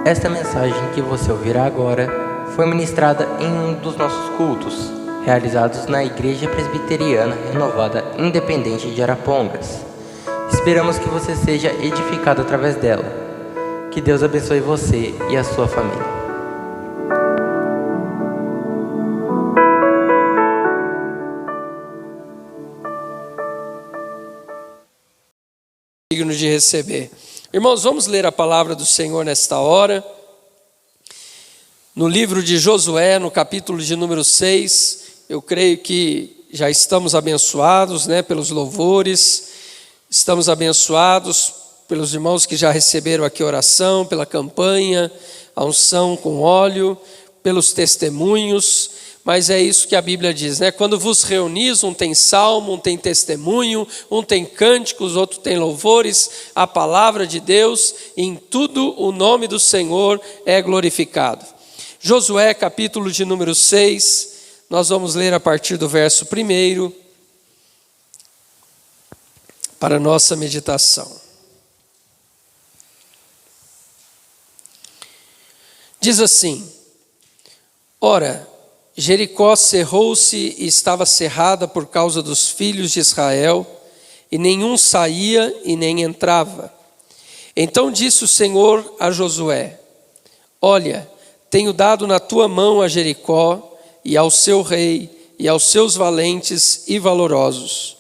Esta mensagem que você ouvirá agora foi ministrada em um dos nossos cultos, realizados na Igreja Presbiteriana Renovada Independente de Arapongas. Esperamos que você seja edificado através dela. Que Deus abençoe você e a sua família. Digno de receber. Irmãos, vamos ler a palavra do Senhor nesta hora. No livro de Josué, no capítulo de número 6, eu creio que já estamos abençoados, pelos louvores, estamos abençoados pelos irmãos que já receberam aqui a oração, pela campanha, a unção com óleo, pelos testemunhos. Mas é isso que a Bíblia diz, Quando vos reunis, um tem salmo, um tem testemunho, um tem cânticos, outro tem louvores, a palavra de Deus, e em tudo o nome do Senhor é glorificado. Josué, capítulo de número 6, nós vamos ler a partir do verso 1 para a nossa meditação. Diz assim: Ora, Jericó cerrou-se e estava cerrada por causa dos filhos de Israel, e nenhum saía e nem entrava. Então disse o Senhor a Josué: Olha, tenho dado na tua mão a Jericó, e ao seu rei, e aos seus valentes e valorosos.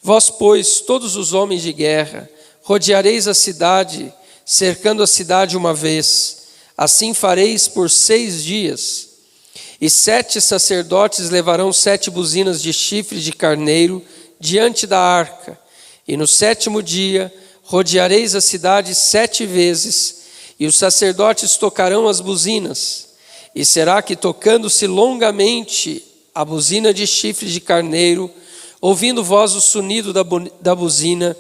Vós, pois, todos os homens de guerra, rodeareis a cidade, cercando a cidade uma vez. Assim fareis por 6 dias. E 7 sacerdotes levarão 7 buzinas de chifre de carneiro diante da arca. E no 7º dia rodeareis a cidade 7 vezes, e os sacerdotes tocarão as buzinas. E será que, tocando-se longamente a buzina de chifre de carneiro, ouvindo vós o sonido da buzina,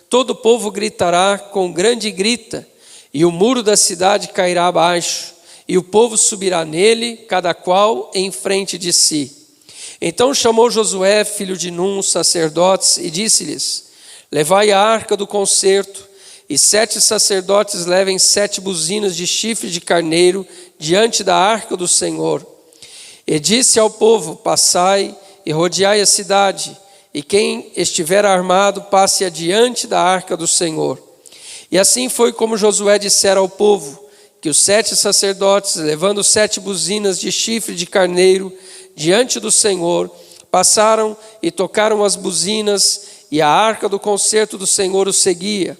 todo o povo gritará com grande grita, e o muro da cidade cairá abaixo, e o povo subirá nele, cada qual em frente de si. Então chamou Josué, filho de Num, os sacerdotes, e disse-lhes: Levai a arca do concerto, e 7 sacerdotes levem 7 buzinas de chifre de carneiro diante da arca do Senhor. E disse ao povo: Passai e rodeai a cidade, e quem estiver armado passe adiante da arca do Senhor. E assim foi como Josué dissera ao povo, que os 7 sacerdotes, levando 7 buzinas de chifre de carneiro diante do Senhor, passaram e tocaram as buzinas, e a arca do concerto do Senhor os seguia.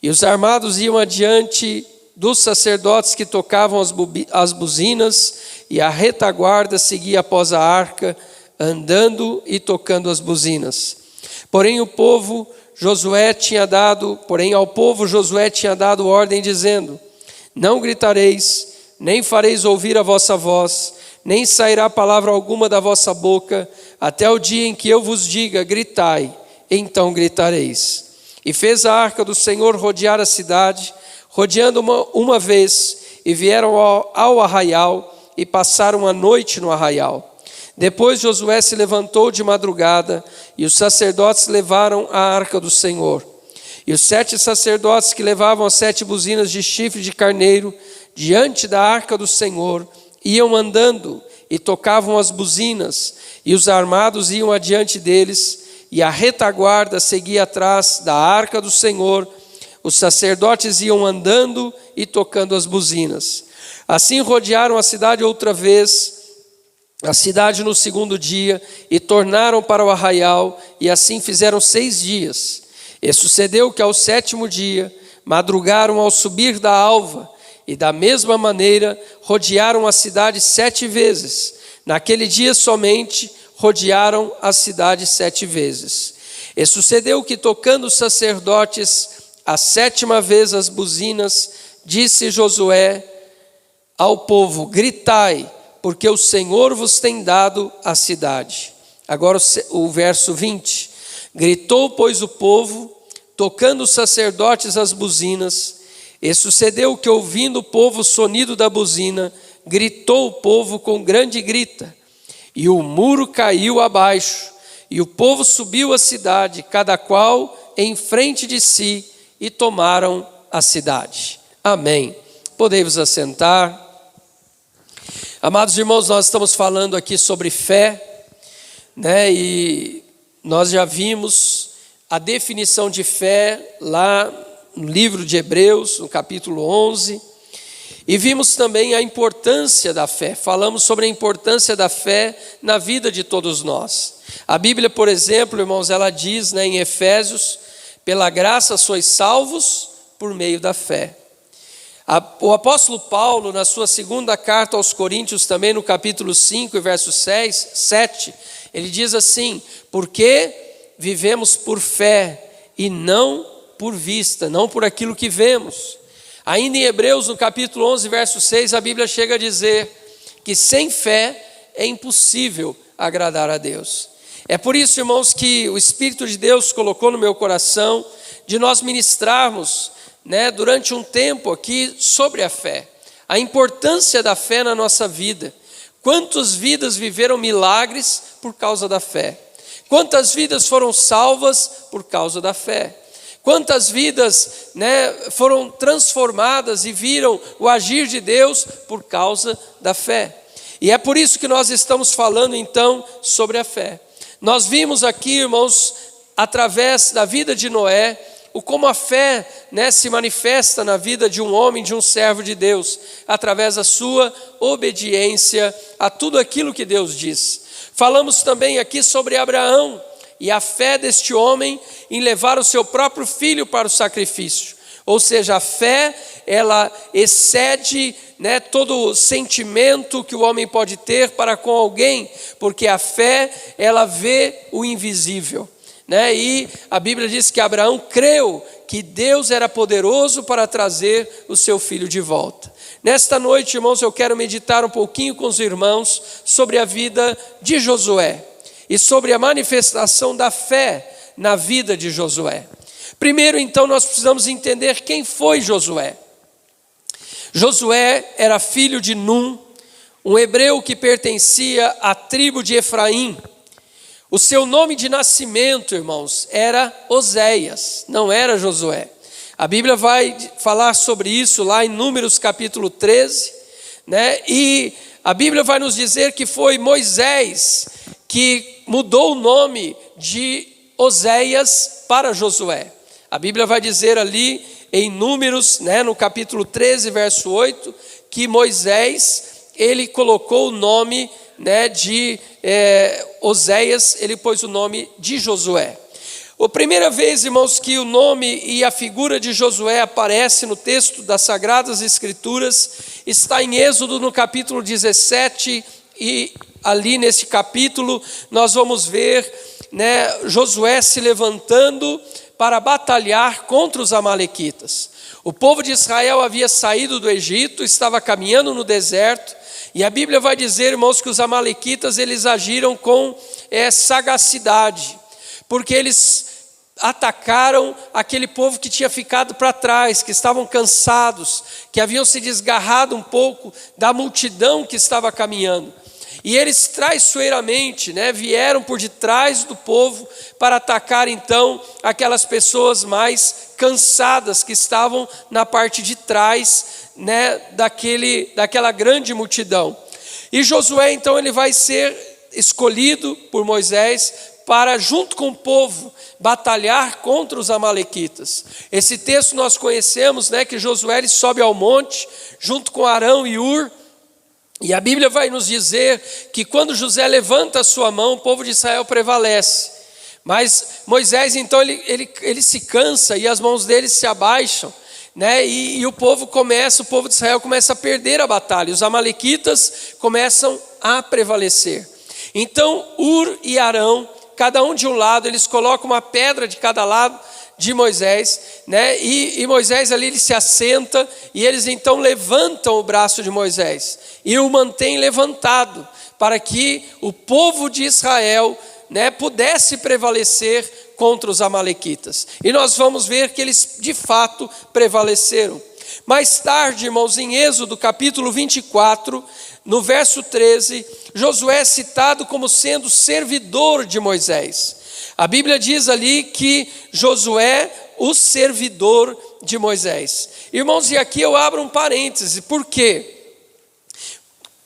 E os armados iam adiante dos sacerdotes que tocavam as buzinas, e a retaguarda seguia após a arca, andando e tocando as buzinas. Porém ao povo Josué tinha dado ordem dizendo: Não gritareis, nem fareis ouvir a vossa voz, nem sairá palavra alguma da vossa boca, até o dia em que eu vos diga: gritai, então gritareis. E fez a arca do Senhor rodear a cidade, rodeando uma vez, e vieram ao arraial, e passaram a noite no arraial. Depois Josué se levantou de madrugada, e os sacerdotes levaram a arca do Senhor. E os 7 sacerdotes que levavam as 7 buzinas de chifre de carneiro diante da arca do Senhor iam andando e tocavam as buzinas, e os armados iam adiante deles, e a retaguarda seguia atrás da arca do Senhor. Os sacerdotes iam andando e tocando as buzinas. Assim rodearam a cidade outra vez, a cidade no 2º dia, e tornaram para o arraial, e assim fizeram 6 dias. E sucedeu que ao 7º dia, madrugaram ao subir da alva, e da mesma maneira rodearam a cidade 7 vezes. Naquele dia somente rodearam a cidade 7 vezes. E sucedeu que, tocando os sacerdotes a 7ª vez as buzinas, disse Josué ao povo: Gritai, porque o Senhor vos tem dado a cidade. Agora o verso 20. Gritou, pois, o povo, tocando os sacerdotes as buzinas, e sucedeu que, ouvindo o povo o sonido da buzina, gritou o povo com grande grita, e o muro caiu abaixo, e o povo subiu a cidade, cada qual em frente de si, e tomaram a cidade. Amém. Podei-vos assentar. Amados irmãos, nós estamos falando aqui sobre fé, né? E nós já vimos a definição de fé lá no livro de Hebreus, no capítulo 11. E vimos também a importância da fé. Falamos sobre a importância da fé na vida de todos nós. A Bíblia, por exemplo, irmãos, ela diz, né, em Efésios: pela graça sois salvos por meio da fé. O apóstolo Paulo, na sua segunda carta aos Coríntios, também no capítulo 5, verso 7, ele diz assim: porque vivemos por fé e não por vista, não por aquilo que vemos. Ainda em Hebreus, no capítulo 11, verso 6, a Bíblia chega a dizer que sem fé é impossível agradar a Deus. É por isso, irmãos, que o Espírito de Deus colocou no meu coração de nós ministrarmos, né, durante um tempo aqui sobre a fé, a importância da fé na nossa vida. Quantas vidas viveram milagres por causa da fé? Quantas vidas foram salvas por causa da fé? Quantas vidas, né, foram transformadas e viram o agir de Deus por causa da fé? E é por isso que nós estamos falando então sobre a fé. Nós vimos aqui, irmãos, através da vida de Noé, como a fé, né, se manifesta na vida de um homem, de um servo de Deus, através da sua obediência a tudo aquilo que Deus diz. Falamos também aqui sobre Abraão e a fé deste homem em levar o seu próprio filho para o sacrifício. Ou seja, a fé, ela excede, né, todo sentimento que o homem pode ter para com alguém, porque a fé, ela vê o invisível, né? E a Bíblia diz que Abraão creu que Deus era poderoso para trazer o seu filho de volta. Nesta noite, irmãos, eu quero meditar um pouquinho com os irmãos sobre a vida de Josué e sobre a manifestação da fé na vida de Josué. Primeiro, então, nós precisamos entender quem foi Josué. Josué era filho de Num, um hebreu que pertencia à tribo de Efraim. O seu nome de nascimento, irmãos, era Oséias, não era Josué. A Bíblia vai falar sobre isso lá em Números capítulo 13, né? E a Bíblia vai nos dizer que foi Moisés que mudou o nome de Oséias para Josué. A Bíblia vai dizer ali em Números, né, no capítulo 13, verso 8, que Moisés, ele colocou o nome, né, de Oséias, ele pôs o nome de Josué. A primeira vez, irmãos, que o nome e a figura de Josué aparece no texto das Sagradas Escrituras, está em Êxodo no capítulo 17, e ali nesse capítulo nós vamos ver, né, Josué se levantando para batalhar contra os amalequitas. O povo de Israel havia saído do Egito, estava caminhando no deserto, e a Bíblia vai dizer, irmãos, que os amalequitas, eles agiram com sagacidade, porque eles atacaram aquele povo que tinha ficado para trás, que estavam cansados, que haviam se desgarrado um pouco da multidão que estava caminhando. E eles traiçoeiramente, né, vieram por detrás do povo para atacar então aquelas pessoas mais cansadas que estavam na parte de trás, né, daquela grande multidão. E Josué então ele vai ser escolhido por Moisés para, junto com o povo, batalhar contra os amalequitas. Esse texto nós conhecemos, né, que Josué ele sobe ao monte junto com Arão e Ur. E a Bíblia vai nos dizer que quando José levanta a sua mão, o povo de Israel prevalece. Mas Moisés então ele se cansa e as mãos dele se abaixam, né? E o povo de Israel começa a perder a batalha. Os amalequitas começam a prevalecer. Então Ur e Arão, cada um de um lado, eles colocam uma pedra de cada lado de Moisés, né? E Moisés ali ele se assenta e eles então levantam o braço de Moisés e o mantêm levantado para que o povo de Israel, né, pudesse prevalecer contra os amalequitas. E nós vamos ver que eles de fato prevaleceram. Mais tarde, irmãos, em Êxodo capítulo 24, no verso 13, Josué é citado como sendo servidor de Moisés. A Bíblia diz ali que Josué o servidor de Moisés. Irmãos, e aqui eu abro um parêntese, por quê?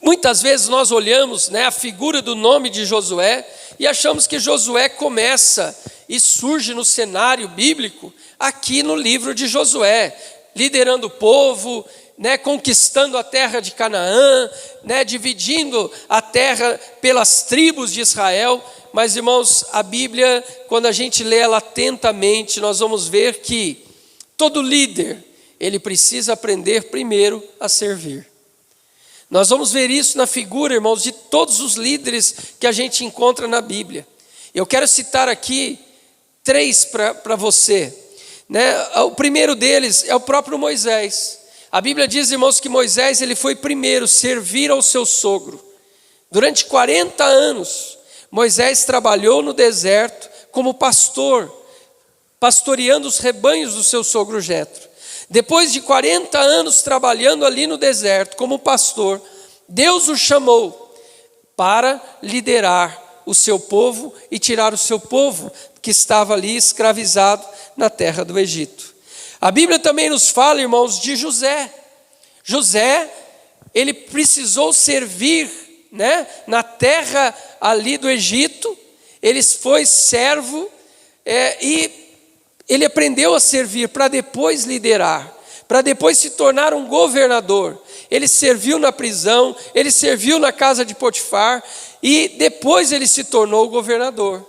Muitas vezes nós olhamos, a figura do nome de Josué e achamos que Josué começa e surge no cenário bíblico aqui no livro de Josué, liderando o povo, conquistando a terra de Canaã, dividindo a terra pelas tribos de Israel. Mas, irmãos, a Bíblia, quando a gente lê ela atentamente, nós vamos ver que todo líder, ele precisa aprender primeiro a servir. Nós vamos ver isso na figura, irmãos, de todos os líderes que a gente encontra na Bíblia. Eu quero citar aqui 3 para você. O primeiro deles é o próprio Moisés. A Bíblia diz, irmãos, que Moisés ele foi primeiro servir ao seu sogro. Durante 40 anos, Moisés trabalhou no deserto como pastor, pastoreando os rebanhos do seu sogro Jetro. Depois de 40 anos trabalhando ali no deserto como pastor, Deus o chamou para liderar o seu povo e tirar o seu povo que estava ali escravizado na terra do Egito. A Bíblia também nos fala, irmãos, de José. José, ele precisou servir, na terra ali do Egito. Ele foi servo e ele aprendeu a servir para depois liderar, para depois se tornar um governador. Ele serviu na prisão, ele serviu na casa de Potifar e depois ele se tornou governador.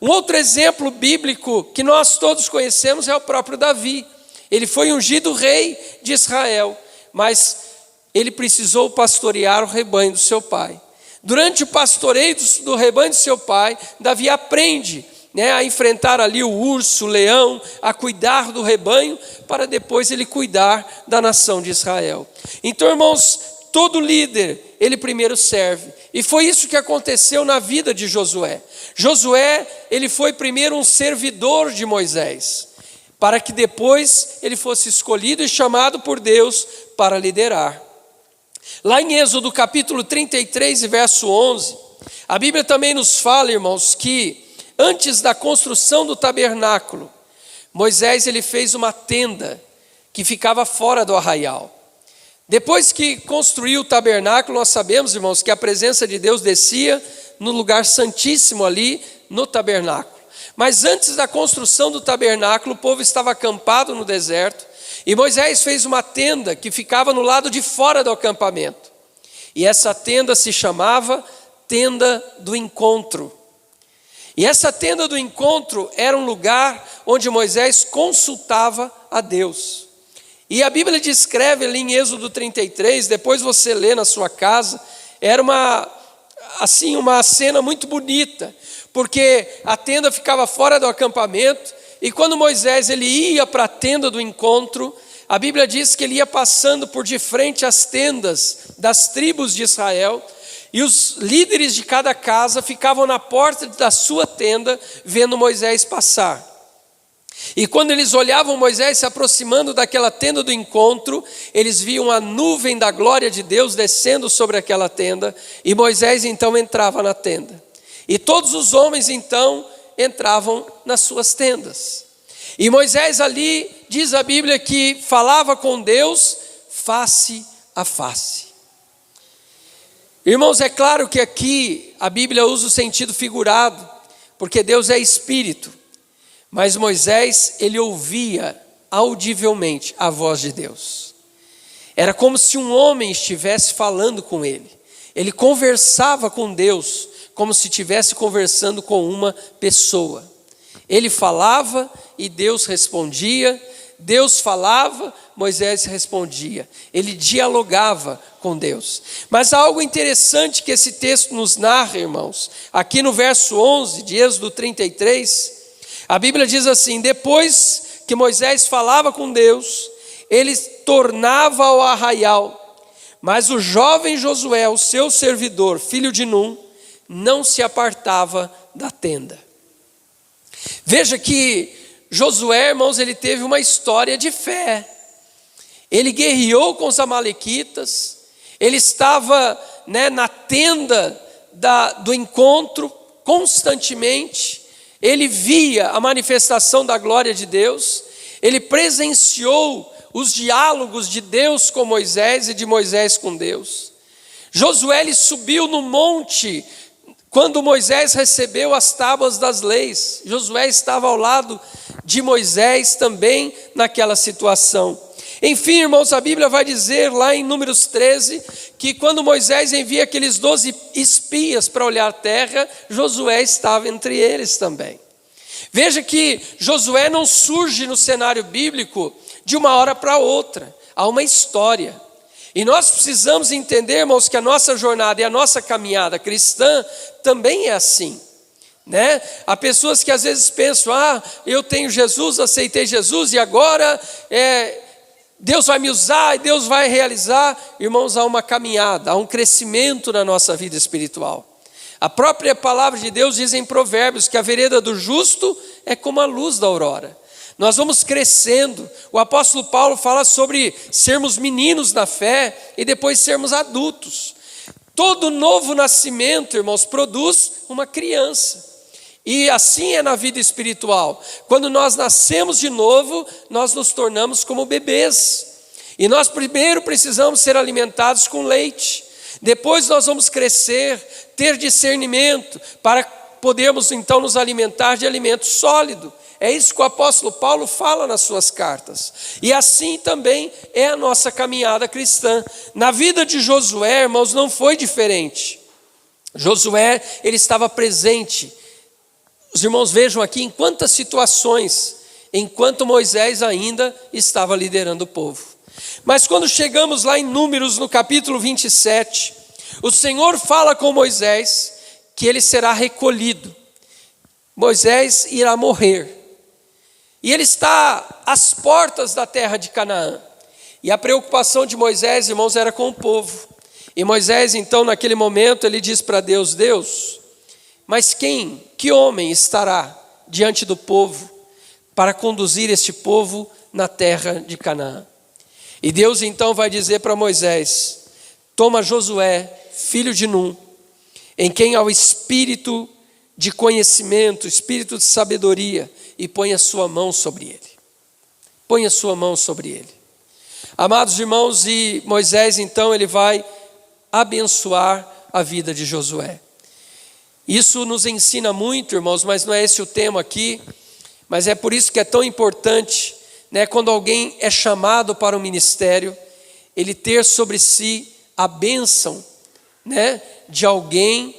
Um outro exemplo bíblico que nós todos conhecemos é o próprio Davi. Ele foi ungido rei de Israel, mas ele precisou pastorear o rebanho do seu pai. Durante o pastoreio do rebanho do seu pai, Davi aprende a enfrentar ali o urso, o leão, a cuidar do rebanho, para depois ele cuidar da nação de Israel. Então, irmãos, todo líder, ele primeiro serve. E foi isso que aconteceu na vida de Josué. Josué, ele foi primeiro um servidor de Moisés, para que depois ele fosse escolhido e chamado por Deus para liderar. Lá em Êxodo capítulo 33 e verso 11, a Bíblia também nos fala, irmãos, que antes da construção do tabernáculo, Moisés ele fez uma tenda que ficava fora do arraial. Depois que construiu o tabernáculo, nós sabemos, irmãos, que a presença de Deus descia no lugar santíssimo ali no tabernáculo. Mas antes da construção do tabernáculo, o povo estava acampado no deserto, e Moisés fez uma tenda que ficava no lado de fora do acampamento. E essa tenda se chamava Tenda do Encontro. E essa tenda do encontro era um lugar onde Moisés consultava a Deus. E a Bíblia descreve ali em Êxodo 33, depois você lê na sua casa, era uma cena muito bonita, porque a tenda ficava fora do acampamento, e quando Moisés ele ia para a tenda do encontro, a Bíblia diz que ele ia passando por de frente às tendas das tribos de Israel, e os líderes de cada casa ficavam na porta da sua tenda, vendo Moisés passar. E quando eles olhavam Moisés se aproximando daquela tenda do encontro, eles viam a nuvem da glória de Deus descendo sobre aquela tenda, e Moisés então entrava na tenda. E todos os homens então entravam nas suas tendas. E Moisés ali, diz a Bíblia, que falava com Deus face a face. Irmãos, é claro que aqui a Bíblia usa o sentido figurado, porque Deus é espírito, mas Moisés, ele ouvia audivelmente a voz de Deus. Era como se um homem estivesse falando com ele. Ele conversava com Deus, como se estivesse conversando com uma pessoa. Ele falava e Deus respondia, Deus falava, Moisés respondia. Ele dialogava com Deus. Mas há algo interessante que esse texto nos narra, irmãos. Aqui no verso 11 de Êxodo 33, a Bíblia diz assim: depois que Moisés falava com Deus, ele tornava ao arraial, mas o jovem Josué, o seu servidor, filho de Num, não se apartava da tenda. Veja que Josué, irmãos, ele teve uma história de fé. Ele guerreou com os amalequitas, ele estava na tenda do encontro constantemente, ele via a manifestação da glória de Deus, Ele presenciou os diálogos de Deus com Moisés e de Moisés com Deus. Josué ele subiu no monte quando Moisés recebeu as tábuas das leis. Josué estava ao lado de Moisés também naquela situação. Enfim, irmãos, a Bíblia vai dizer lá em Números 13, que quando Moisés envia aqueles 12 espias para olhar a terra, Josué estava entre eles também. Veja que Josué não surge no cenário bíblico de uma hora para outra, há uma história. E nós precisamos entender, irmãos, que a nossa jornada e a nossa caminhada cristã também é assim, né? Há pessoas que às vezes pensam, eu tenho Jesus, aceitei Jesus e agora Deus vai me usar e Deus vai realizar. Irmãos, há uma caminhada, há um crescimento na nossa vida espiritual. A própria palavra de Deus diz em Provérbios que a vereda do justo é como a luz da aurora. Nós vamos crescendo. O apóstolo Paulo fala sobre sermos meninos na fé e depois sermos adultos. Todo novo nascimento, irmãos, produz uma criança. E assim é na vida espiritual. Quando nós nascemos de novo, nós nos tornamos como bebês. E nós primeiro precisamos ser alimentados com leite. Depois nós vamos crescer, ter discernimento, para podermos então nos alimentar de alimento sólido. É isso que o apóstolo Paulo fala nas suas cartas. E assim também é a nossa caminhada cristã. Na vida de Josué, irmãos, não foi diferente. Josué, ele estava presente. Os irmãos vejam aqui em quantas situações, enquanto Moisés ainda estava liderando o povo. Mas quando chegamos lá em Números, no capítulo 27, o Senhor fala com Moisés que ele será recolhido. Moisés irá morrer. E ele está às portas da terra de Canaã. E a preocupação de Moisés, irmãos, era com o povo. E Moisés, então, naquele momento, ele diz para Deus, Deus, mas que homem estará diante do povo para conduzir este povo na terra de Canaã? E Deus então vai dizer para Moisés, toma Josué, filho de Num, em quem há o espírito de conhecimento, espírito de sabedoria, e põe a sua mão sobre ele. Põe a sua mão sobre ele. Amados irmãos, e Moisés então ele vai abençoar a vida de Josué. Isso nos ensina muito, irmãos, mas não é esse o tema aqui, mas é por isso que é tão importante, né, quando alguém é chamado para o ministério, ele ter sobre si a bênção, né, de alguém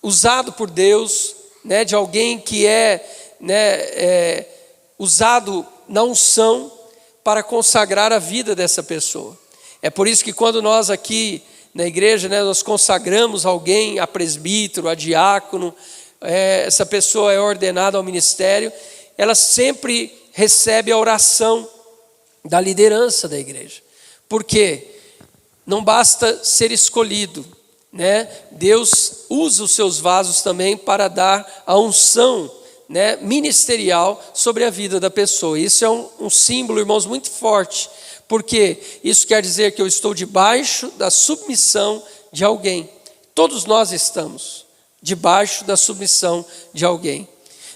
usado por Deus, né, de alguém que usado na unção para consagrar a vida dessa pessoa. É por isso que quando nós aqui na igreja, né, nós consagramos alguém a presbítero, a diácono, essa pessoa é ordenada ao ministério, ela sempre recebe a oração da liderança da igreja. Por quê? Não basta ser escolhido, né? Deus usa os seus vasos também para dar a unção, né, ministerial sobre a vida da pessoa. Isso é um símbolo, irmãos, muito forte, porque isso quer dizer que eu estou debaixo da submissão de alguém. Todos nós estamos debaixo da submissão de alguém,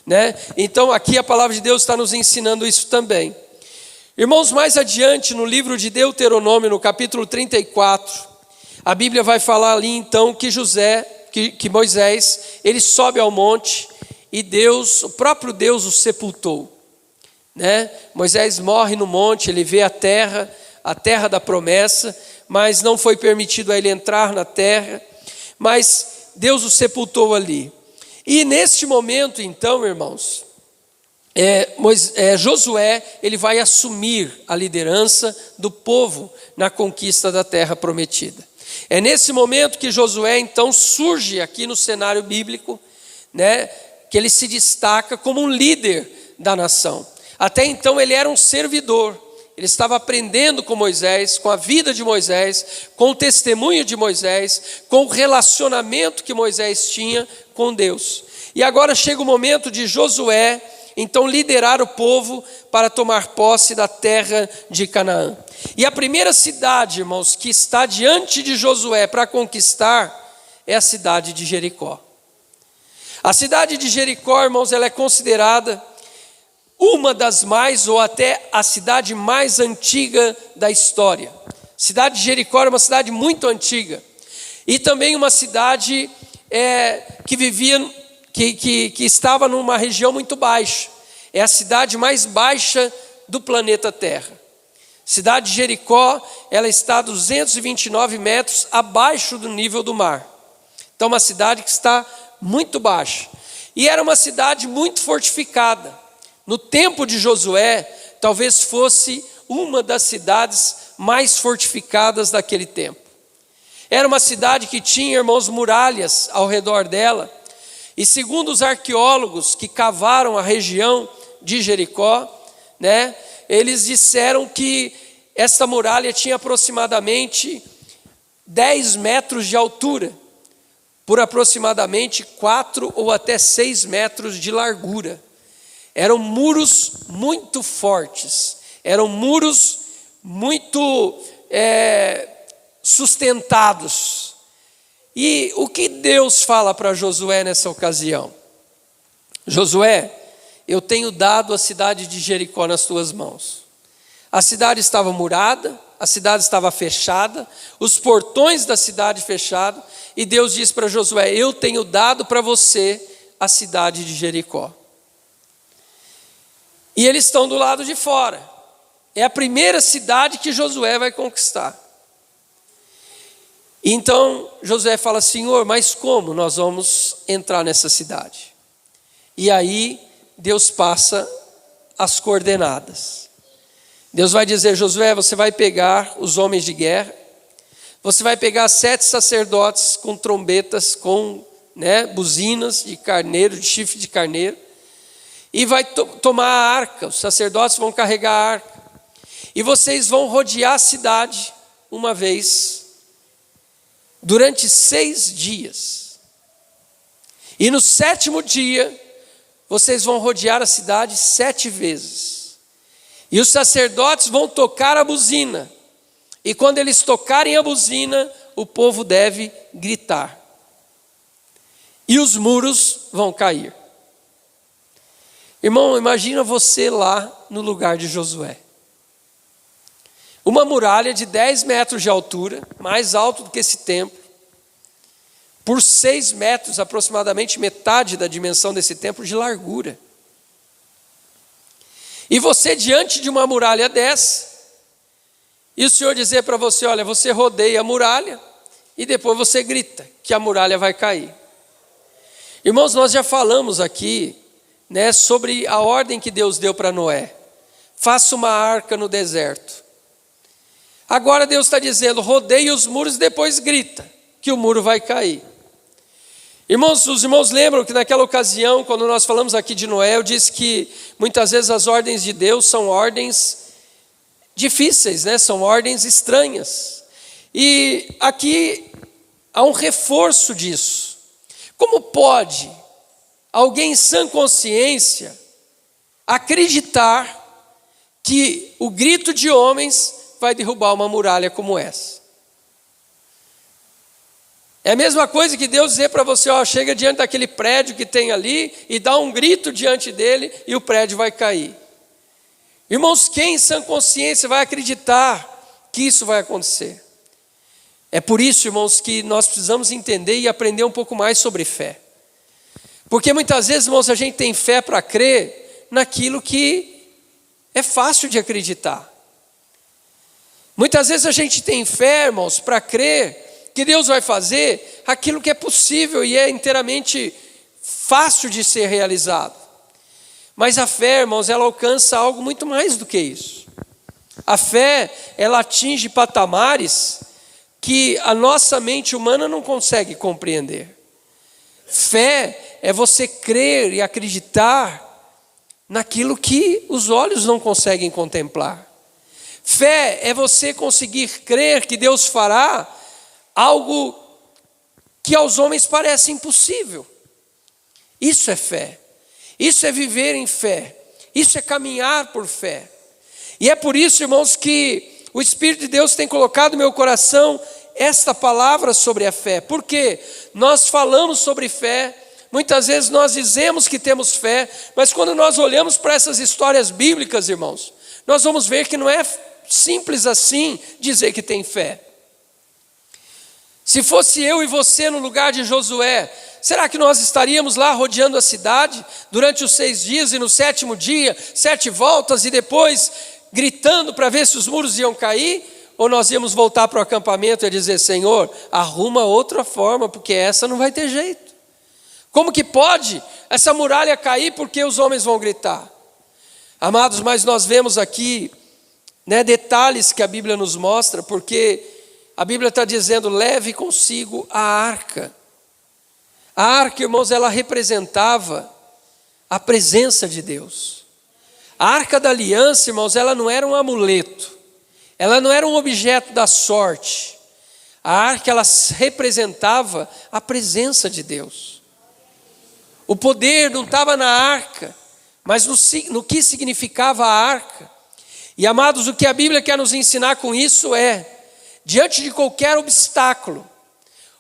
né? Então aqui a palavra de Deus está nos ensinando isso também. Irmãos, mais adiante no livro de Deuteronômio, no capítulo 34, a Bíblia vai falar ali então que Moisés, ele sobe ao monte e Deus, o próprio Deus o sepultou, né? Moisés morre no monte, ele vê a terra da promessa, mas não foi permitido a ele entrar na terra, mas Deus o sepultou ali. E neste momento então, irmãos, Josué, ele vai assumir a liderança do povo na conquista da terra prometida. É nesse momento que Josué então surge aqui no cenário bíblico, né, que ele se destaca como um líder da nação. Até então ele era um servidor, ele estava aprendendo com Moisés, com a vida de Moisés, com o testemunho de Moisés, com o relacionamento que Moisés tinha com Deus. E agora chega o momento de Josué então liderar o povo para tomar posse da terra de Canaã. E a primeira cidade, irmãos, que está diante de Josué para conquistar é a cidade de Jericó. A cidade de Jericó, irmãos, ela é considerada uma das mais, ou até a cidade mais antiga da história. A cidade de Jericó era uma cidade muito antiga. E também uma cidade que vivia, que estava numa região muito baixa. É a cidade mais baixa do planeta Terra. A cidade de Jericó, ela está a 229 metros abaixo do nível do mar. Então, uma cidade que está muito baixa. E era uma cidade muito fortificada. No tempo de Josué, talvez fosse uma das cidades mais fortificadas daquele tempo. Era uma cidade que tinha, irmãos, muralhas ao redor dela. E segundo os arqueólogos que cavaram a região de Jericó, eles disseram que essa muralha tinha aproximadamente 10 metros de altura, por aproximadamente 4 ou até 6 metros de largura. Eram muros muito fortes, eram muros muito sustentados. E o que Deus fala para Josué nessa ocasião? Josué, eu tenho dado a cidade de Jericó nas tuas mãos. A cidade estava murada, a cidade estava fechada, os portões da cidade fechados, e Deus disse para Josué: eu tenho dado para você a cidade de Jericó. E eles estão do lado de fora. É a primeira cidade que Josué vai conquistar. Então Josué fala: Senhor, mas como nós vamos entrar nessa cidade? E aí Deus passa as coordenadas. Deus vai dizer: Josué, você vai pegar os homens de guerra, você vai pegar 7 sacerdotes com trombetas, com buzinas de carneiro, de chifre de carneiro, e vai tomar a arca. Os sacerdotes vão carregar a arca, e vocês vão rodear a cidade uma vez, durante 6 dias. E no 7º dia, vocês vão rodear a cidade 7 vezes. E os sacerdotes vão tocar a buzina. E quando eles tocarem a buzina, o povo deve gritar. E os muros vão cair. Irmão, imagina você lá no lugar de Josué. Uma muralha de 10 metros de altura, mais alto do que esse templo, por 6 metros, aproximadamente metade da dimensão desse templo de largura. E você diante de uma muralha dessa, e o Senhor dizer para você: olha, você rodeia a muralha, e depois você grita que a muralha vai cair. Irmãos, nós já falamos aqui, sobre a ordem que Deus deu para Noé: faça uma arca no deserto. Agora Deus está dizendo: rodeie os muros e depois grita que o muro vai cair. Irmãos, os irmãos lembram que naquela ocasião, quando nós falamos aqui de Noé, eu disse que muitas vezes as ordens de Deus são ordens difíceis, são ordens estranhas. E aqui há um reforço disso. Como pode alguém em sã consciência acreditar que o grito de homens vai derrubar uma muralha como essa? É a mesma coisa que Deus dizer para você: chega diante daquele prédio que tem ali e dá um grito diante dele e o prédio vai cair. Irmãos, quem em sã consciência vai acreditar que isso vai acontecer? É por isso, irmãos, que nós precisamos entender e aprender um pouco mais sobre fé. Porque muitas vezes, irmãos, a gente tem fé para crer naquilo que é fácil de acreditar. Muitas vezes a gente tem fé, irmãos, para crer que Deus vai fazer aquilo que é possível e é inteiramente fácil de ser realizado. Mas a fé, irmãos, ela alcança algo muito mais do que isso. A fé, ela atinge patamares que a nossa mente humana não consegue compreender. Fé é você crer e acreditar naquilo que os olhos não conseguem contemplar. Fé é você conseguir crer que Deus fará algo que aos homens parece impossível. Isso é fé. Isso é viver em fé. Isso é caminhar por fé. E é por isso, irmãos, que o Espírito de Deus tem colocado no meu coração esta palavra sobre a fé. Porque nós falamos sobre fé, Muitas vezes nós dizemos que temos fé, mas quando nós olhamos para essas histórias bíblicas, irmãos, nós vamos ver que não é simples assim dizer que tem fé. Se fosse eu e você no lugar de Josué, será que nós estaríamos lá rodeando a cidade durante os 6 dias e no 7º dia, 7 voltas e depois gritando para ver se os muros iam cair? Ou nós íamos voltar para o acampamento e dizer: Senhor, arruma outra forma, porque essa não vai ter jeito. Como que pode essa muralha cair porque os homens vão gritar? Amados, mas nós vemos aqui, detalhes que a Bíblia nos mostra, porque a Bíblia está dizendo: leve consigo a arca. A arca, irmãos, ela representava a presença de Deus. A arca da aliança, irmãos, ela não era um amuleto, ela não era um objeto da sorte. A arca, ela representava a presença de Deus. O poder não estava na arca, mas no que significava a arca. E amados, o que a Bíblia quer nos ensinar com isso é: diante de qualquer obstáculo,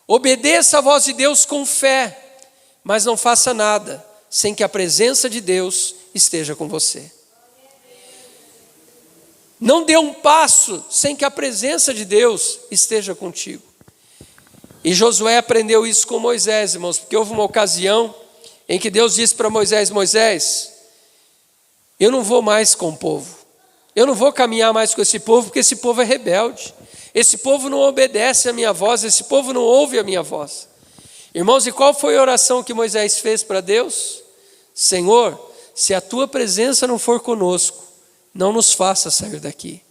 obedeça a voz de Deus com fé, mas não faça nada sem que a presença de Deus esteja com você. Não dê um passo sem que a presença de Deus esteja contigo. E Josué aprendeu isso com Moisés, irmãos, porque houve uma ocasião em que Deus disse para Moisés: Moisés, eu não vou mais com o povo, eu não vou caminhar mais com esse povo, porque esse povo é rebelde, esse povo não obedece a minha voz, esse povo não ouve a minha voz. Irmãos, e qual foi a oração que Moisés fez para Deus? Senhor, se a tua presença não for conosco, não nos faça sair daqui.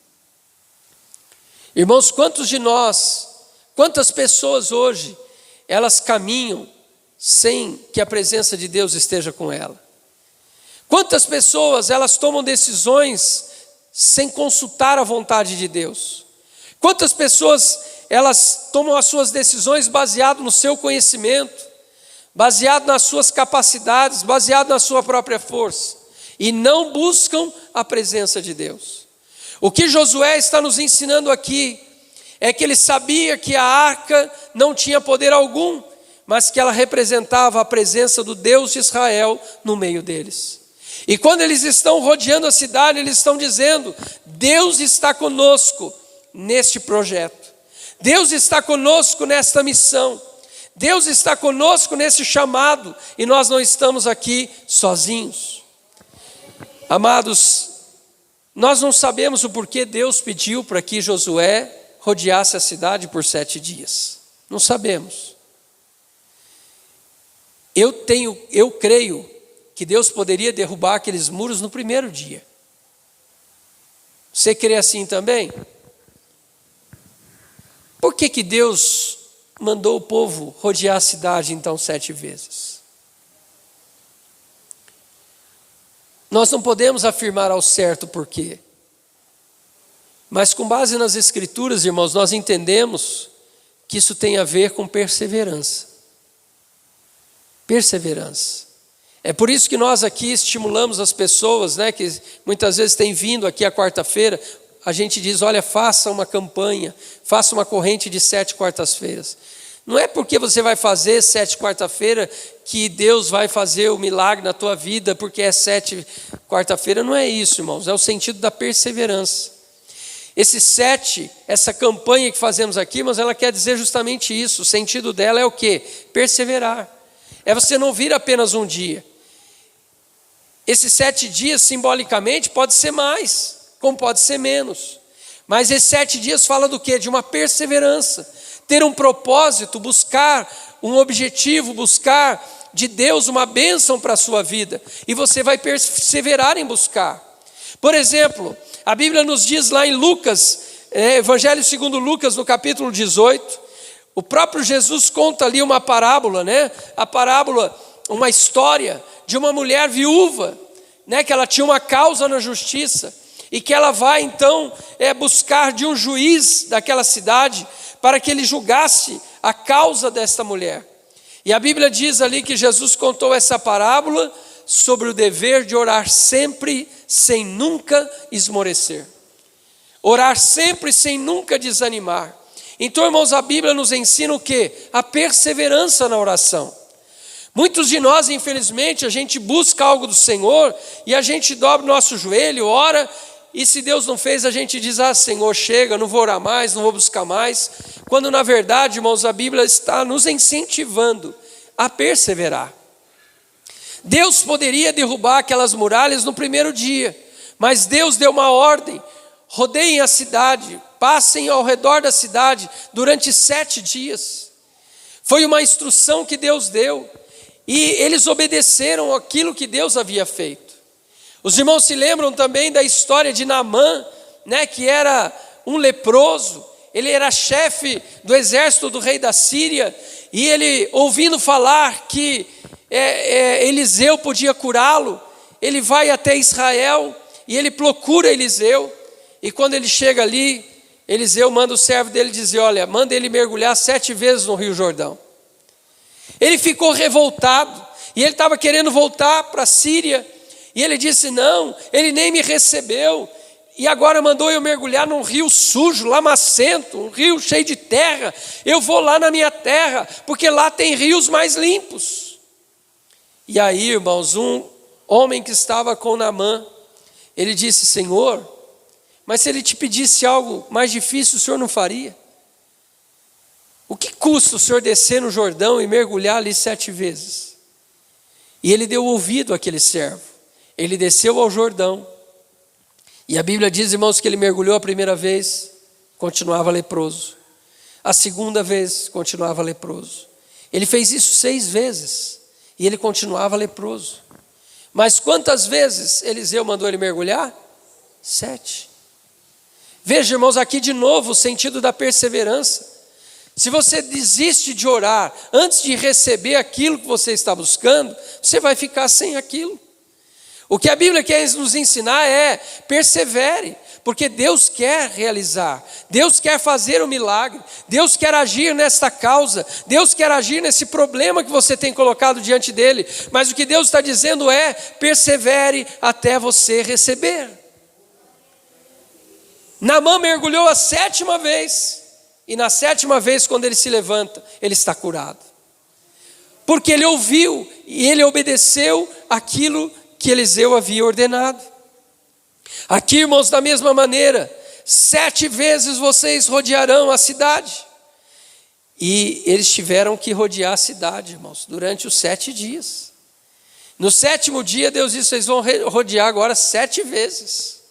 Irmãos, quantos de nós, quantas pessoas hoje, elas caminham sem que a presença de Deus esteja com ela? Quantas pessoas, elas tomam decisões sem consultar a vontade de Deus? Quantas pessoas, elas tomam as suas decisões baseado no seu conhecimento, baseado nas suas capacidades, baseado na sua própria força, e não buscam a presença de Deus? O que Josué está nos ensinando aqui é que ele sabia que a arca não tinha poder algum, mas que ela representava a presença do Deus de Israel no meio deles. E quando eles estão rodeando a cidade, eles estão dizendo: Deus está conosco neste projeto, Deus está conosco nesta missão, Deus está conosco nesse chamado, e nós não estamos aqui sozinhos. Amados, nós não sabemos o porquê Deus pediu para que Josué rodeasse a cidade por 7 dias. Não sabemos. Eu creio que Deus poderia derrubar aqueles muros no primeiro dia. Você crê assim também? Por que Deus mandou o povo rodear a cidade então 7 vezes? Nós não podemos afirmar ao certo por quê. Mas com base nas Escrituras, irmãos, nós entendemos que isso tem a ver com perseverança. Perseverança. É por isso que nós aqui estimulamos as pessoas, que muitas vezes têm vindo aqui à quarta-feira. A gente diz: olha, faça uma campanha, faça uma corrente de 7 quartas-feiras. Não é porque você vai fazer 7 quarta-feira que Deus vai fazer o milagre na tua vida, porque é 7 quarta-feira. Não é isso, irmãos, é o sentido da perseverança. Esse 7, essa campanha que fazemos aqui, mas ela quer dizer justamente isso. O sentido dela é o quê? Perseverar. É você não vir apenas um dia. Esses 7 dias, simbolicamente, pode ser mais, como pode ser menos. Mas esses 7 dias fala do quê? De uma perseverança. Ter um propósito, buscar um objetivo, buscar de Deus uma bênção para a sua vida. E você vai perseverar em buscar. Por exemplo, a Bíblia nos diz lá em Lucas, Evangelho segundo Lucas, no capítulo 18, o próprio Jesus conta ali uma parábola, a parábola, uma história de uma mulher viúva, que ela tinha uma causa na justiça, e que ela vai então buscar de um juiz daquela cidade, para que ele julgasse a causa desta mulher. E a Bíblia diz ali que Jesus contou essa parábola sobre o dever de orar sempre, sem nunca esmorecer. Orar sempre, sem nunca desanimar. Então, irmãos, a Bíblia nos ensina o quê? A perseverança na oração. Muitos de nós, infelizmente, a gente busca algo do Senhor e a gente dobra o nosso joelho, ora, e se Deus não fez, a gente diz: ah, Senhor, chega, não vou orar mais, não vou buscar mais. Quando na verdade, irmãos, a Bíblia está nos incentivando a perseverar. Deus poderia derrubar aquelas muralhas no primeiro dia, mas Deus deu uma ordem: rodeiem a cidade, passem ao redor da cidade durante 7 dias. Foi uma instrução que Deus deu, e eles obedeceram aquilo que Deus havia feito. Os irmãos se lembram também da história de Naamã, né, que era um leproso. Ele era chefe do exército do rei da Síria, e ele, ouvindo falar que Eliseu podia curá-lo, ele vai até Israel e ele procura Eliseu. E quando ele chega ali, Eliseu manda o servo dele dizer: olha, manda ele mergulhar 7 vezes no Rio Jordão. Ele ficou revoltado, e ele estava querendo voltar para a Síria, e ele disse: não, ele nem me recebeu, e agora mandou eu mergulhar num rio sujo, lamacento, um rio cheio de terra. Eu vou lá na minha terra, porque lá tem rios mais limpos. E aí, irmãos, um homem que estava com Naamã, ele disse: Senhor, mas se ele te pedisse algo mais difícil, o Senhor não faria? O que custa o Senhor descer no Jordão e mergulhar ali 7 vezes? E ele deu ouvido àquele servo. Ele desceu ao Jordão. E a Bíblia diz, irmãos, que ele mergulhou a primeira vez, continuava leproso. A segunda vez, continuava leproso. Ele fez isso 6 vezes, e ele continuava leproso. Mas quantas vezes Eliseu mandou ele mergulhar? 7. Veja, irmãos, aqui de novo o sentido da perseverança. Se você desiste de orar antes de receber aquilo que você está buscando, você vai ficar sem aquilo. O que a Bíblia quer nos ensinar é: persevere, porque Deus quer realizar, Deus quer fazer o milagre, Deus quer agir nesta causa, Deus quer agir nesse problema que você tem colocado diante dele. Mas o que Deus está dizendo é: persevere até você receber. Naamã mergulhou a 7ª vez, e na 7ª vez, quando ele se levanta, ele está curado, porque ele ouviu e ele obedeceu aquilo que Eliseu havia ordenado. Aqui, irmãos, da mesma maneira, 7 vezes vocês rodearão a cidade. E eles tiveram que rodear a cidade, irmãos, durante os 7 dias. No 7º dia, Deus disse: vocês vão rodear agora 7 vezes.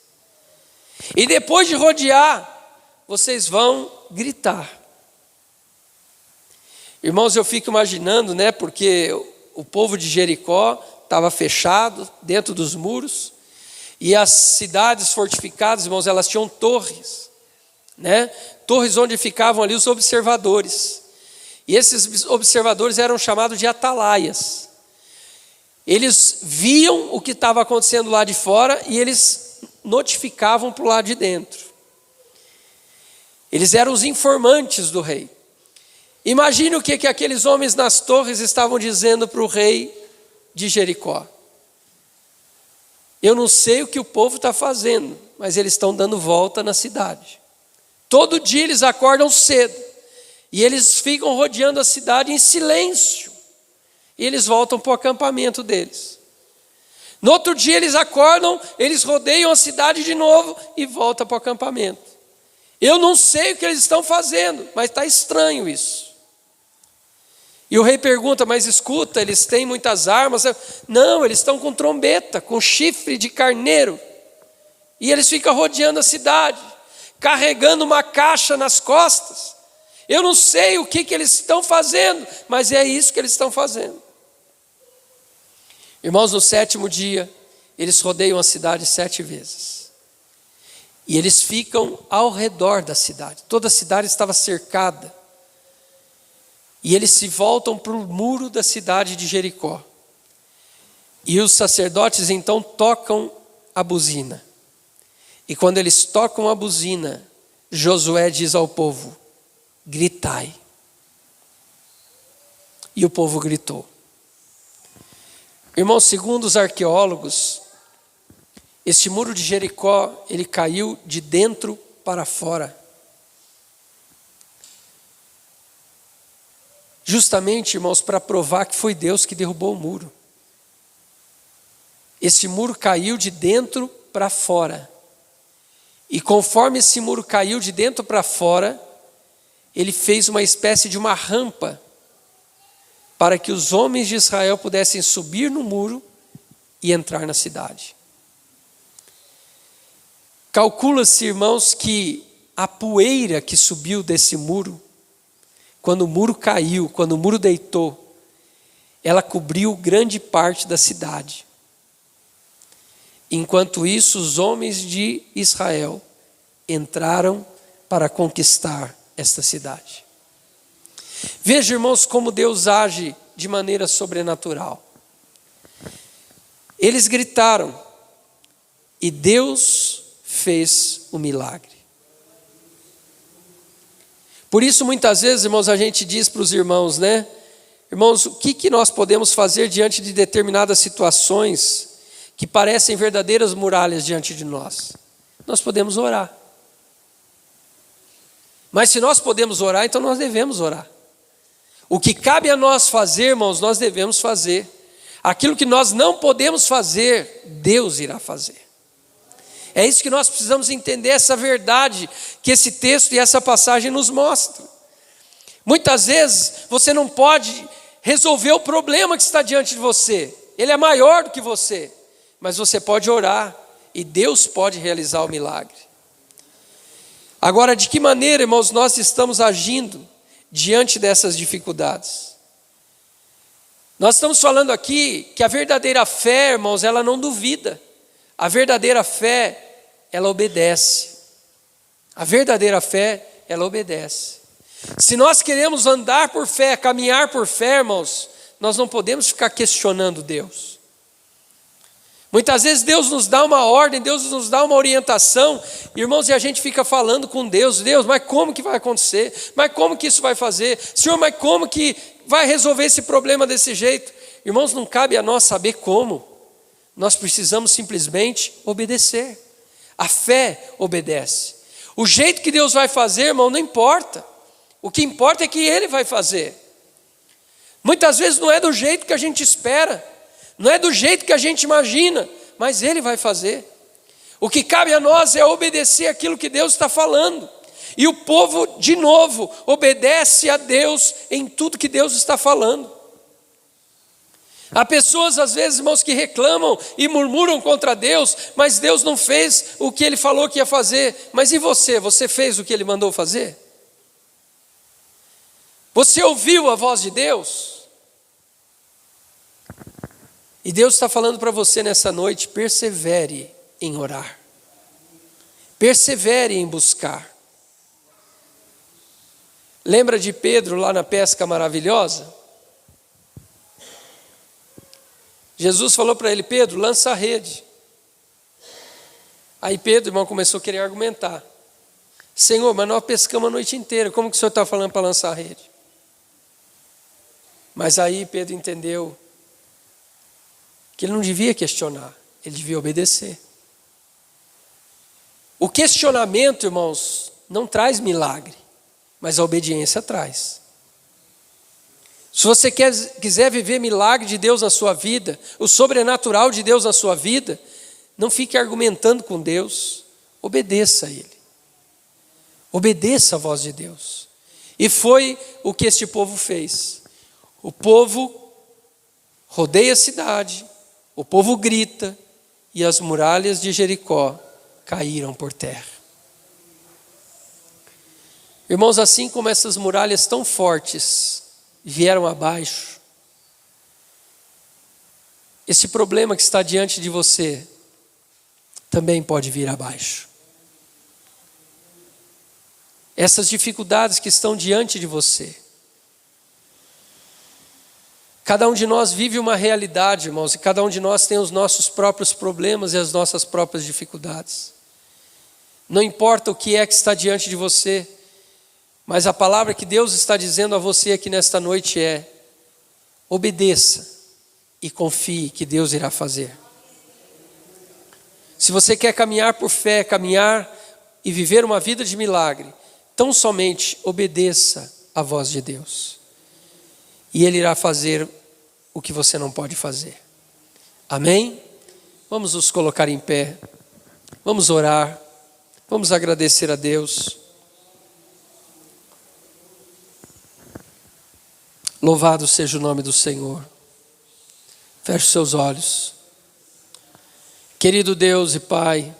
E depois de rodear, vocês vão gritar. Irmãos, eu fico imaginando, né, porque o povo de Jericó estava fechado dentro dos muros, e as cidades fortificadas, irmãos, elas tinham torres, né? Torres onde ficavam ali os observadores, e esses observadores eram chamados de atalaias. Eles viam o que estava acontecendo lá de fora e eles notificavam para o lado de dentro. Eles eram os informantes do rei. Imagine o que aqueles homens nas torres estavam dizendo para o rei de Jericó: eu não sei o que o povo está fazendo, mas eles estão dando volta na cidade. Todo dia eles acordam cedo e eles ficam rodeando a cidade em silêncio, e eles voltam para o acampamento deles. No outro dia eles acordam, eles rodeiam a cidade de novo e voltam para o acampamento. Eu não sei o que eles estão fazendo, mas está estranho isso. E o rei pergunta: mas escuta, eles têm muitas armas? Não, eles estão com trombeta, com chifre de carneiro. E eles ficam rodeando a cidade, carregando uma caixa nas costas. Eu não sei o que eles estão fazendo, mas é isso que eles estão fazendo. Irmãos, no 7º dia, eles rodeiam a cidade 7 vezes. E eles ficam ao redor da cidade. Toda a cidade estava cercada. E eles se voltam para o muro da cidade de Jericó. E os sacerdotes então tocam a buzina. E quando eles tocam a buzina, Josué diz ao povo: gritai. E o povo gritou. Irmãos, segundo os arqueólogos, este muro de Jericó, ele caiu de dentro para fora. justamente, irmãos, para provar que foi Deus que derrubou o muro. Esse muro caiu de dentro para fora. E conforme esse muro caiu de dentro para fora, ele fez uma espécie de uma rampa para que os homens de Israel pudessem subir no muro e entrar na cidade. Calcula-se, irmãos, que a poeira que subiu desse muro, quando o muro caiu, quando o muro deitou, ela cobriu grande parte da cidade. Enquanto isso, os homens de Israel entraram para conquistar esta cidade. Veja, irmãos, como Deus age de maneira sobrenatural. Eles gritaram e Deus fez o milagre. Por isso, muitas vezes, irmãos, a gente diz para os irmãos, né? Irmãos, o que nós podemos fazer diante de determinadas situações que parecem verdadeiras muralhas diante de nós? Nós podemos orar. Mas se nós podemos orar, então nós devemos orar. O que cabe a nós fazer, irmãos, nós devemos fazer. Aquilo que nós não podemos fazer, Deus irá fazer. É isso que nós precisamos entender, essa verdade que esse texto e essa passagem nos mostram. Muitas vezes você não pode resolver o problema que está diante de você. Ele é maior do que você. Mas você pode orar e Deus pode realizar o milagre. Agora, de que maneira, irmãos, nós estamos agindo diante dessas dificuldades? Nós estamos falando aqui que a verdadeira fé, irmãos, ela não duvida. A verdadeira fé, ela obedece. A verdadeira fé, ela obedece. Se nós queremos andar por fé, caminhar por fé, irmãos, nós não podemos ficar questionando Deus. Muitas vezes Deus nos dá uma ordem, Deus nos dá uma orientação, irmãos, e a gente fica falando com Deus, mas como que vai acontecer? Mas como que isso vai fazer? Senhor, mas como que vai resolver esse problema desse jeito? Irmãos, não cabe a nós saber como, nós precisamos simplesmente obedecer. A fé obedece. O jeito que Deus vai fazer, irmão, não importa. O que importa é que Ele vai fazer. Muitas vezes não é do jeito que a gente espera, não é do jeito que a gente imagina, mas Ele vai fazer. O que cabe a nós é obedecer aquilo que Deus está falando. E o povo, de novo, obedece a Deus em tudo que Deus está falando. Há pessoas, às vezes, irmãos, que reclamam e murmuram contra Deus, mas Deus não fez o que Ele falou que ia fazer. Mas e você? Você fez o que Ele mandou fazer? Você ouviu a voz de Deus? E Deus está falando para você nessa noite, persevere em orar. Persevere em buscar. Lembra de Pedro lá na pesca maravilhosa? Jesus falou para ele, Pedro, lança a rede. Aí Pedro, irmão, começou a querer argumentar. Senhor, mas nós pescamos a noite inteira, como que o Senhor está falando para lançar a rede? Mas aí Pedro entendeu que ele não devia questionar, ele devia obedecer. O questionamento, irmãos, não traz milagre, mas a obediência traz. Se você quiser viver milagre de Deus na sua vida, o sobrenatural de Deus na sua vida, não fique argumentando com Deus, obedeça a Ele. Obedeça a voz de Deus. E foi o que este povo fez. O povo rodeia a cidade, o povo grita, e as muralhas de Jericó caíram por terra. Irmãos, assim como essas muralhas tão fortes vieram abaixo, esse problema que está diante de você também pode vir abaixo. Essas dificuldades que estão diante de você. Cada um de nós vive uma realidade, irmãos, e cada um de nós tem os nossos próprios problemas e as nossas próprias dificuldades. Não importa o que é que está diante de você, mas a palavra que Deus está dizendo a você aqui nesta noite é: obedeça e confie que Deus irá fazer. Se você quer caminhar por fé, caminhar e viver uma vida de milagre, tão somente obedeça a voz de Deus. e Ele irá fazer o que você não pode fazer. Amém? Vamos nos colocar em pé, vamos orar, vamos agradecer a Deus. Louvado seja o nome do Senhor. Feche seus olhos. Querido Deus e Pai,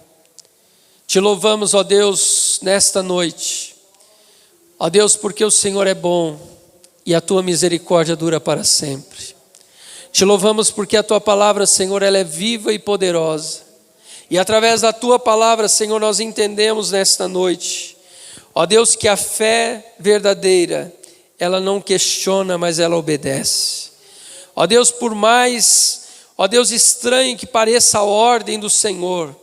te louvamos, ó Deus, nesta noite. Ó Deus, porque o Senhor é bom e a tua misericórdia dura para sempre. Te louvamos porque a tua palavra, Senhor, ela é viva e poderosa. E através da tua palavra, Senhor, nós entendemos nesta noite, ó Deus, que a fé verdadeira, ela não questiona, mas ela obedece. Ó Deus, por mais, ó Deus, estranho que pareça a ordem do Senhor,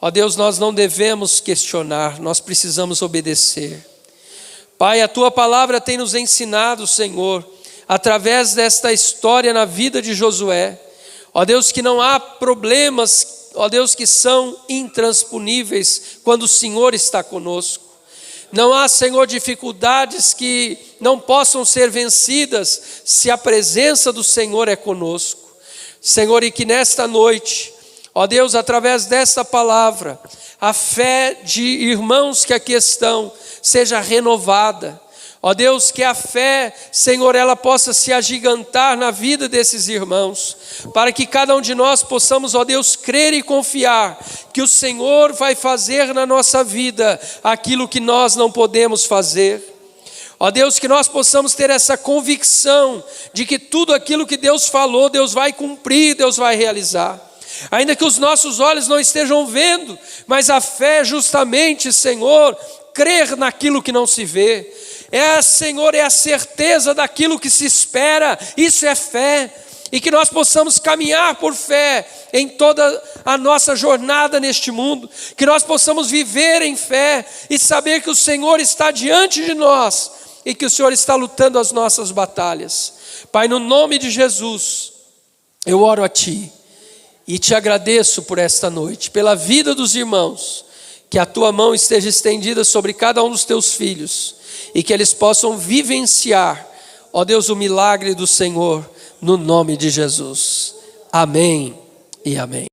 ó Deus, nós não devemos questionar, nós precisamos obedecer. Pai, a tua palavra tem nos ensinado, Senhor, através desta história na vida de Josué, ó Deus, que não há problemas, ó Deus, que são intransponíveis quando o Senhor está conosco. Não há, Senhor, dificuldades que não possam ser vencidas se a presença do Senhor é conosco. Senhor, e que nesta noite, ó Deus, através desta palavra, a fé de irmãos que aqui estão seja renovada. Ó Deus, que a fé, Senhor, ela possa se agigantar na vida desses irmãos, para que cada um de nós possamos, ó Deus, crer e confiar que o Senhor vai fazer na nossa vida aquilo que nós não podemos fazer. Ó Deus, que nós possamos ter essa convicção de que tudo aquilo que Deus falou, Deus vai cumprir, Deus vai realizar. Ainda que os nossos olhos não estejam vendo, mas a fé justamente, Senhor, crer naquilo que não se vê. Senhor, é a certeza daquilo que se espera, isso é fé. E que nós possamos caminhar por fé em toda a nossa jornada neste mundo. Que nós possamos viver em fé e saber que o Senhor está diante de nós e que o Senhor está lutando as nossas batalhas. Pai, no nome de Jesus, eu oro a Ti e Te agradeço por esta noite, pela vida dos irmãos, que a Tua mão esteja estendida sobre cada um dos Teus filhos e que eles possam vivenciar, ó Deus, o milagre do Senhor, no nome de Jesus. Amém e amém.